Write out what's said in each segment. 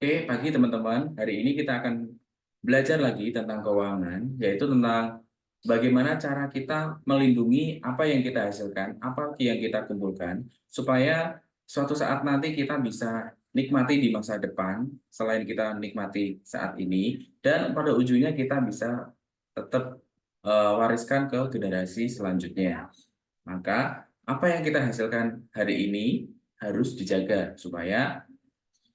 Oke, pagi teman-teman. Hari ini kita akan belajar lagi tentang keuangan, yaitu tentang bagaimana cara kita melindungi apa yang kita hasilkan, apa yang kita kumpulkan, supaya suatu saat nanti kita bisa nikmati di masa depan, selain kita nikmati saat ini, dan pada ujungnya kita bisa tetap wariskan ke generasi selanjutnya. Maka, apa yang kita hasilkan hari ini harus dijaga supaya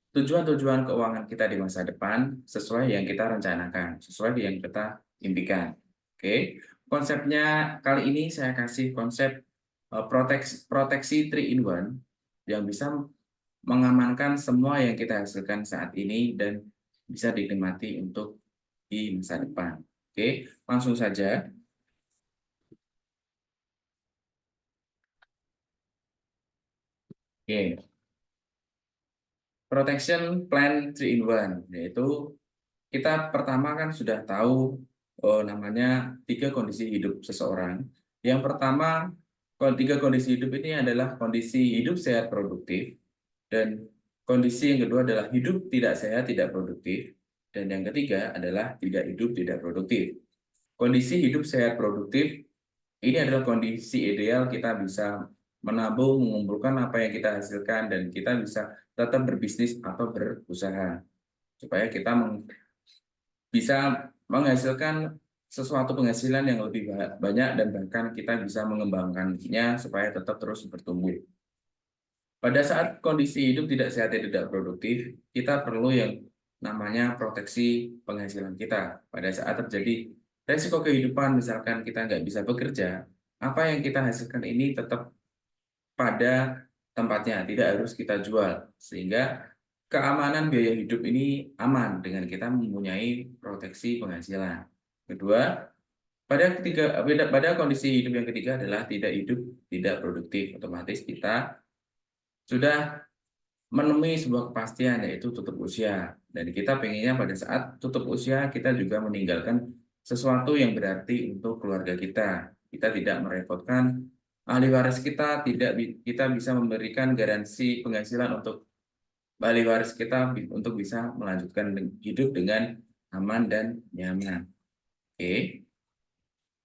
tujuan-tujuan keuangan kita di masa depan sesuai yang kita rencanakan, sesuai yang kita impikan. Oke, konsepnya kali ini saya kasih konsep proteksi 3 in 1 yang bisa mengamankan semua yang kita hasilkan saat ini dan bisa dinikmati untuk di masa depan. Oke, langsung saja. Oke, protection plan 3 in 1 yaitu kita pertama kan sudah tahu namanya 3 kondisi hidup seseorang. Yang pertama, tiga kondisi hidup ini adalah kondisi hidup sehat produktif, dan kondisi yang kedua adalah hidup tidak sehat tidak produktif, dan yang ketiga adalah tidak hidup tidak produktif. Kondisi hidup sehat produktif ini adalah kondisi ideal kita bisa menabung, mengumpulkan apa yang kita hasilkan, dan kita bisa tetap berbisnis atau berusaha supaya kita bisa menghasilkan sesuatu penghasilan yang lebih banyak, dan bahkan kita bisa mengembangkannya supaya tetap terus bertumbuh. Pada saat kondisi hidup tidak sehat dan tidak produktif, kita perlu yang namanya proteksi penghasilan kita. Pada saat terjadi resiko kehidupan, misalkan kita nggak bisa bekerja, apa yang kita hasilkan ini tetap pada tempatnya, tidak harus kita jual, sehingga keamanan biaya hidup ini aman dengan kita mempunyai proteksi penghasilan. Kedua, pada kondisi hidup yang ketiga adalah tidak hidup tidak produktif. Otomatis kita sudah menemui sebuah kepastian, yaitu tutup usia. Dan kita pengennya pada saat tutup usia kita juga meninggalkan sesuatu yang berarti untuk keluarga kita. Kita tidak merepotkan ahli waris kita, kita bisa memberikan garansi penghasilan untuk ahli waris kita untuk bisa melanjutkan hidup dengan aman dan nyaman. Oke.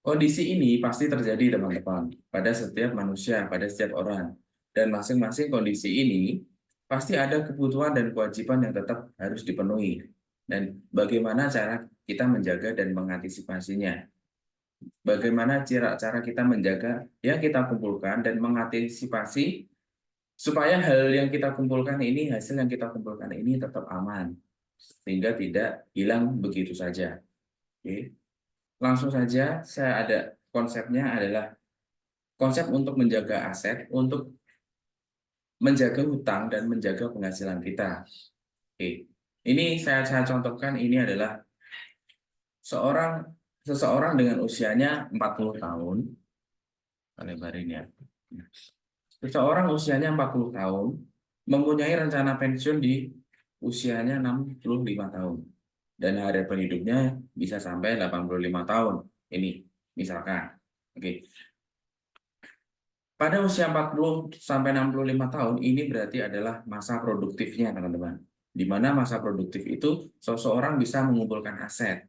Kondisi ini pasti terjadi, teman-teman, pada setiap manusia, pada setiap orang. Dan masing-masing kondisi ini pasti ada kebutuhan dan kewajiban yang tetap harus dipenuhi. Dan bagaimana cara kita menjaga dan mengantisipasinya? Bagaimana cara kita menjaga yang kita kumpulkan dan mengantisipasi supaya hal yang kita kumpulkan ini, hasil yang kita kumpulkan ini tetap aman, sehingga tidak hilang begitu saja. Oke. Langsung saja, saya ada konsepnya adalah konsep untuk menjaga aset, untuk menjaga hutang, dan menjaga penghasilan kita. Oke. Ini saya contohkan, ini adalah seseorang dengan usianya 40 tahun. Lebarin ya. Seseorang usianya 40 tahun, mempunyai rencana pensiun di usianya 65 tahun. Dan harapan hidupnya bisa sampai 85 tahun. Ini misalkan. Oke. Pada usia 40 sampai 65 tahun ini berarti adalah masa produktifnya, teman-teman. Di mana masa produktif itu seseorang bisa mengumpulkan aset.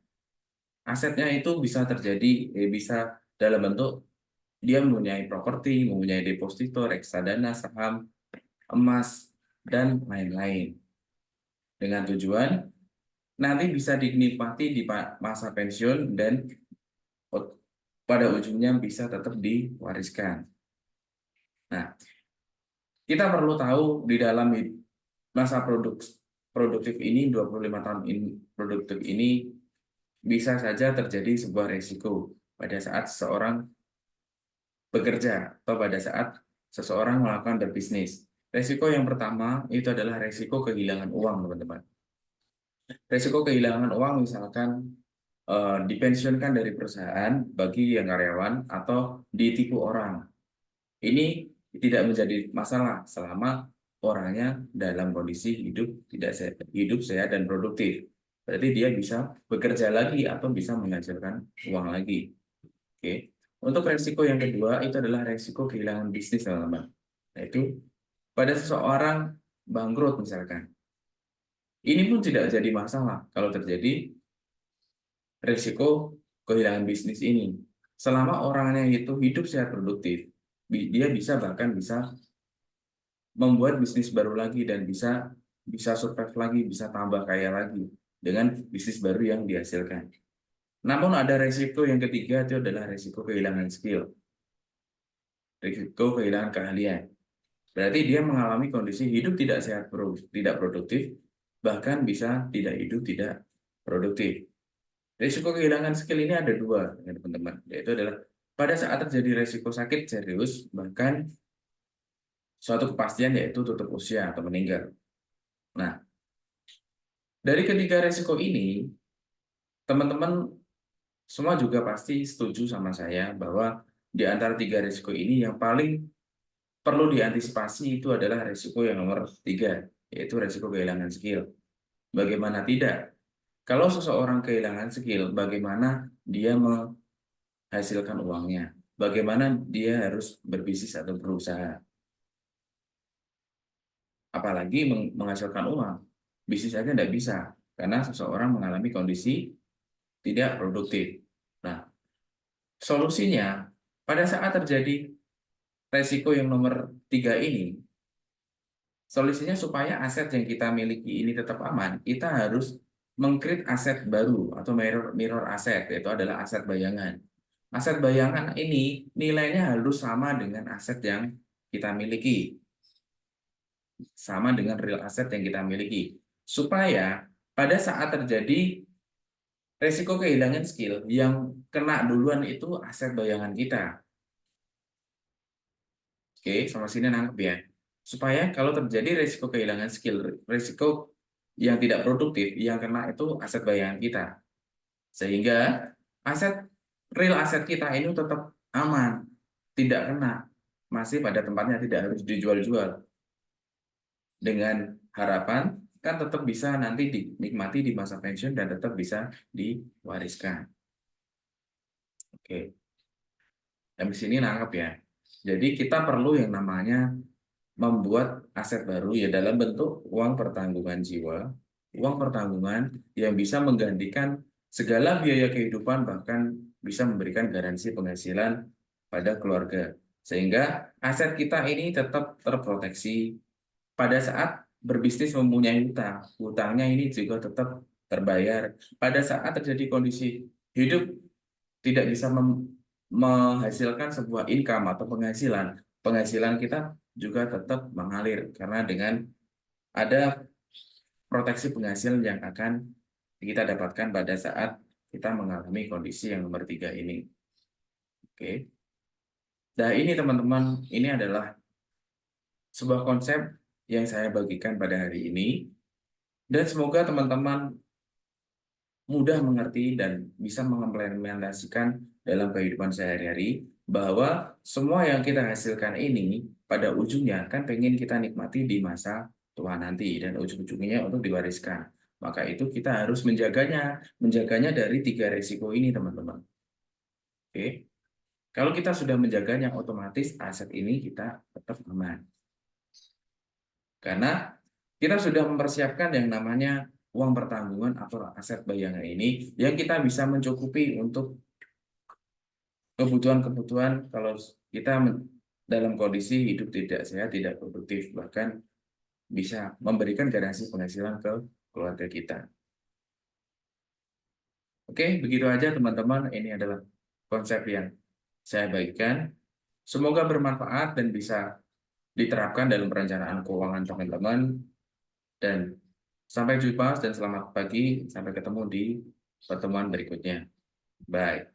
Asetnya itu bisa terjadi, bisa dalam bentuk dia mempunyai properti, mempunyai deposito, reksadana, saham, emas, dan lain-lain. Dengan tujuan nanti bisa dinikmati di masa pensiun, dan pada ujungnya bisa tetap diwariskan. Nah, kita perlu tahu di dalam masa produktif ini, 25 tahun produktif ini, bisa saja terjadi sebuah resiko pada saat seseorang bekerja atau pada saat seseorang melakukan berbisnis. Resiko yang pertama itu adalah resiko kehilangan uang, teman-teman. Resiko kehilangan uang misalkan dipensiunkan dari perusahaan bagi yang karyawan atau ditipu orang. Ini tidak menjadi masalah selama orangnya dalam kondisi hidup sehat dan produktif. Berarti dia bisa bekerja lagi atau bisa menghasilkan uang lagi. Oke. Untuk resiko yang kedua itu adalah resiko kehilangan bisnis, teman-teman. Yaitu pada seseorang bangkrut misalkan. Ini pun tidak jadi masalah kalau terjadi risiko kehilangan bisnis ini. Selama orangnya itu hidup sehat produktif, dia bisa bahkan bisa membuat bisnis baru lagi dan bisa bisa survive lagi, bisa tambah kaya lagi dengan bisnis baru yang dihasilkan. Namun ada resiko yang ketiga, itu adalah resiko kehilangan skill, risiko kehilangan keahlian. Berarti dia mengalami kondisi hidup tidak sehat, tidak produktif, bahkan bisa tidak hidup tidak produktif. Risiko kehilangan skill ini ada dua, teman-teman, yaitu adalah pada saat terjadi risiko sakit serius, bahkan suatu kepastian yaitu tutup usia atau meninggal. Nah, dari ketiga risiko ini, teman-teman semua juga pasti setuju sama saya bahwa di antara tiga risiko ini yang paling perlu diantisipasi itu adalah risiko yang nomor tiga, yaitu risiko kehilangan skill. Bagaimana tidak? Kalau seseorang kehilangan skill, bagaimana dia menghasilkan uangnya? Bagaimana dia harus berbisnis atau berusaha? Apalagi menghasilkan uang. Bisnis saja tidak bisa, karena seseorang mengalami kondisi tidak produktif. Nah, solusinya, pada saat terjadi resiko yang nomor tiga ini, solusinya supaya aset yang kita miliki ini tetap aman, kita harus mengcreate aset baru atau mirror aset, yaitu adalah aset bayangan. Aset bayangan ini nilainya harus sama dengan aset yang kita miliki, sama dengan real aset yang kita miliki, supaya pada saat terjadi resiko kehilangan skill, yang kena duluan itu aset bayangan kita. Oke, sama sini nangkep ya. Supaya kalau terjadi resiko kehilangan skill, resiko yang tidak produktif, yang kena itu aset bayangan kita. Sehingga real aset kita ini tetap aman, tidak kena, masih pada tempatnya, tidak harus dijual-jual. Dengan harapan kan tetap bisa nanti dinikmati di masa pensiun dan tetap bisa diwariskan. Oke, dan di sini nangkep ya. Jadi kita perlu yang namanya membuat aset baru ya dalam bentuk uang pertanggungan jiwa, uang pertanggungan yang bisa menggantikan segala biaya kehidupan, bahkan bisa memberikan garansi penghasilan pada keluarga. Sehingga aset kita ini tetap terproteksi pada saat berbisnis, mempunyai hutang. Hutangnya ini juga tetap terbayar. Pada saat terjadi kondisi hidup tidak bisa menghasilkan sebuah income atau penghasilan, penghasilan kita juga tetap mengalir karena dengan ada proteksi penghasilan yang akan kita dapatkan pada saat kita mengalami kondisi yang nomor tiga ini. Oke. Nah, ini teman-teman, ini adalah sebuah konsep yang saya bagikan pada hari ini, dan semoga teman-teman mudah mengerti dan bisa mengimplementasikan dalam kehidupan sehari-hari, bahwa semua yang kita hasilkan ini pada ujungnya kan pengen kita nikmati di masa tua nanti, dan ujung-ujungnya untuk diwariskan. Maka itu kita harus menjaganya dari tiga resiko ini, teman-teman. Oke, kalau kita sudah menjaganya, otomatis aset ini kita tetap aman. Karena kita sudah mempersiapkan yang namanya uang pertanggungan atau aset bayangan ini, yang kita bisa mencukupi untuk kebutuhan-kebutuhan kalau kita dalam kondisi hidup tidak sehat, tidak produktif, bahkan bisa memberikan garansi penghasilan ke keluarga kita. Oke, begitu aja teman-teman. Ini adalah konsep yang saya bagikan. Semoga bermanfaat dan bisa diterapkan dalam perencanaan keuangan teman-teman. Dan sampai jumpa dan selamat pagi. Sampai ketemu di pertemuan berikutnya. Bye.